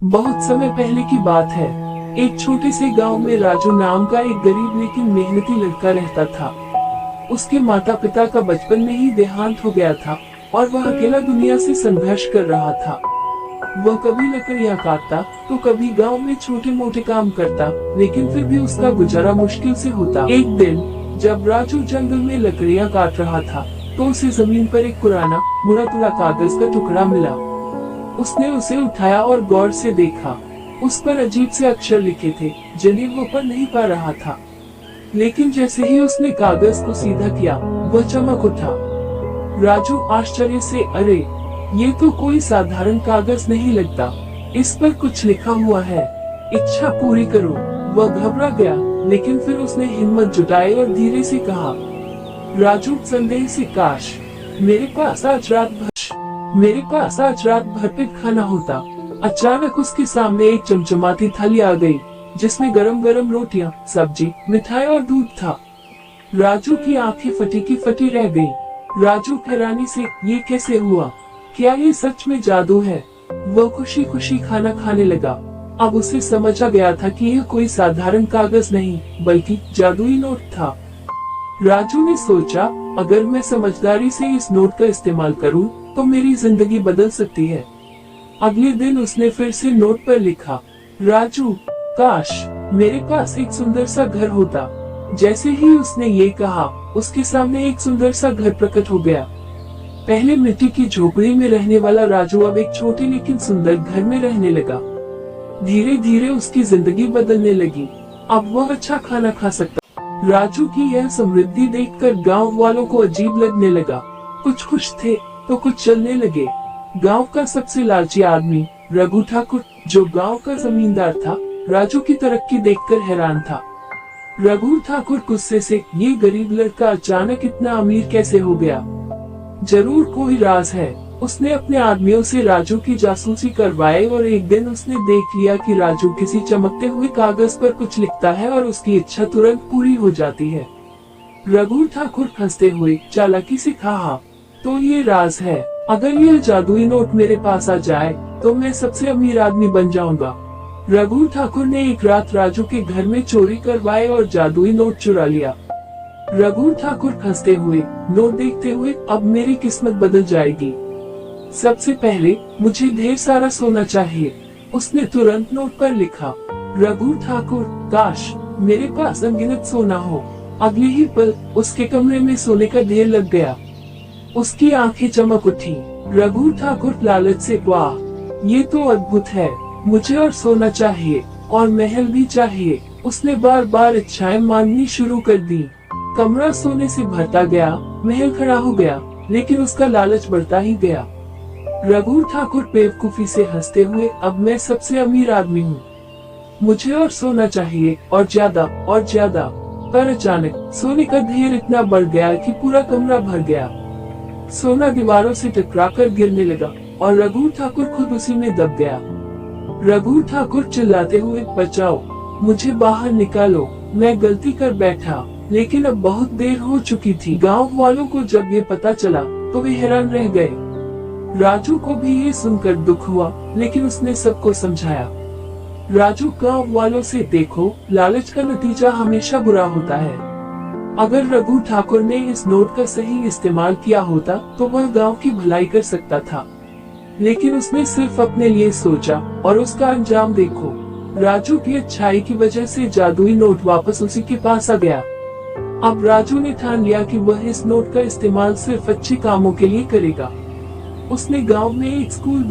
बहुत समय पहले की बात है। एक छोटे से गांव में राजू नाम का एक गरीब लेकिन मेहनती लड़का रहता था। उसके माता पिता का बचपन में ही देहांत हो गया था और वह अकेला दुनिया से संघर्ष कर रहा था। वह कभी लकड़ियां काटता तो कभी गांव में छोटे मोटे काम करता, लेकिन फिर भी उसका गुजारा मुश्किल से होता। एक दिन जब राजू जंगल में लकड़ियां काट रहा था तो उसे जमीन पर एक पुराना मुड़ा तुड़ा कागज का टुकड़ा मिला। उसने उसे उठाया और गौर से देखा। उस पर अजीब से अक्षर लिखे थे जिन्हें वो पढ़ नहीं पा रहा था। लेकिन जैसे ही उसने कागज को सीधा किया वह चमक उठा। राजू आश्चर्य से, अरे ये तो कोई साधारण कागज नहीं लगता, इस पर कुछ लिखा हुआ है, इच्छा पूरी करो। वह घबरा गया, लेकिन फिर उसने हिम्मत जुटाई और धीरे से कहा, राजू संदेह से, काश मेरे पास आज रात भर पेट खाना होता। अचानक उसके सामने एक चमचमाती थाली आ गई जिसमें गरम गरम रोटियां, सब्जी, मिठाई और दूध था। राजू की आंखें फटी की फटी रह गईं। राजू हैरानी से, ये कैसे हुआ? क्या ये सच में जादू है? वह खुशी खुशी खाना खाने लगा। अब उसे समझ आ गया था कि यह कोई साधारण कागज नहीं बल्कि जादुई नोट था। राजू ने सोचा, अगर मैं समझदारी से इस नोट का इस्तेमाल करूं, तो मेरी जिंदगी बदल सकती है। अगले दिन उसने फिर से नोट पर लिखा, राजू, काश मेरे पास एक सुंदर सा घर होता। जैसे ही उसने ये कहा, उसके सामने एक सुंदर सा घर प्रकट हो गया। पहले मिट्टी की झोपड़ी में रहने वाला राजू अब एक छोटे लेकिन सुंदर घर में रहने लगा। धीरे धीरे उसकी जिंदगी बदलने लगी। अब वह अच्छा खाना खा सकता। राजू की यह समृद्धि देखकर गांव वालों को अजीब लगने लगा। कुछ खुश थे तो कुछ चलने लगे। गांव का सबसे लालची आदमी रघु ठाकुर, जो गांव का जमींदार था, राजू की तरक्की देखकर हैरान था। रघु ठाकुर गुस्से से, ये गरीब लड़का अचानक इतना अमीर कैसे हो गया? जरूर कोई राज है। उसने अपने आदमियों से राजू की जासूसी करवाई और एक दिन उसने देख लिया कि राजू किसी चमकते हुए कागज पर कुछ लिखता है और उसकी इच्छा तुरंत पूरी हो जाती है। रघु ठाकुर हंसते हुए चालाकी से कहा, तो ये राज है। अगर यह जादुई नोट मेरे पास आ जाए तो मैं सबसे अमीर आदमी बन जाऊंगा। रघु ठाकुर ने एक रात राजू के घर में चोरी करवाई और जादुई नोट चुरा लिया। रघु ठाकुर हंसते हुए, नोट देखते हुए, अब मेरी किस्मत बदल जाएगी। सबसे पहले मुझे ढेर सारा सोना चाहिए। उसने तुरंत नोट पर लिखा, रघु ठाकुर, काश मेरे पास अनगिनत सोना हो। अगले ही पल उसके कमरे में सोने का ढेर लग गया। उसकी आंखें चमक उठी। रघु ठाकुर लालच से, वाह ये तो अद्भुत है, मुझे और सोना चाहिए और महल भी चाहिए। उसने बार बार इच्छाएं मांगनी शुरू कर दी। कमरा सोने से भरता गया, महल खड़ा हो गया, लेकिन उसका लालच बढ़ता ही गया। रघु ठाकुर बेवकूफी से हंसते हुए, अब मैं सबसे अमीर आदमी हूँ, मुझे और सोना चाहिए और ज्यादा और ज्यादा। पर अचानक सोने का ढेर इतना बढ़ गया कि पूरा कमरा भर गया। सोना दीवारों से टकराकर गिरने लगा और रघु ठाकुर खुद उसी में दब गया। रघु ठाकुर चिल्लाते हुए, बचाओ, मुझे बाहर निकालो, मैं गलती कर बैठा। लेकिन अब बहुत देर हो चुकी थी। गांव वालों को जब ये पता चला तो वे हैरान रह गए। राजू को भी ये सुनकर दुख हुआ, लेकिन उसने सबको समझाया, राजू गांव वालों से, देखो लालच का नतीजा हमेशा बुरा होता है। अगर रघु ठाकुर ने इस नोट का सही इस्तेमाल किया होता तो वह गांव की भलाई कर सकता था, लेकिन उसने सिर्फ अपने लिए सोचा और उसका अंजाम देखो। राजू की अच्छाई की वजह से जादुई नोट वापस उसी के पास आ गया। अब राजू ने ठान लिया कि वह इस नोट का इस्तेमाल सिर्फ अच्छे कामों के लिए करेगा। उसने गांव में एक स्कूल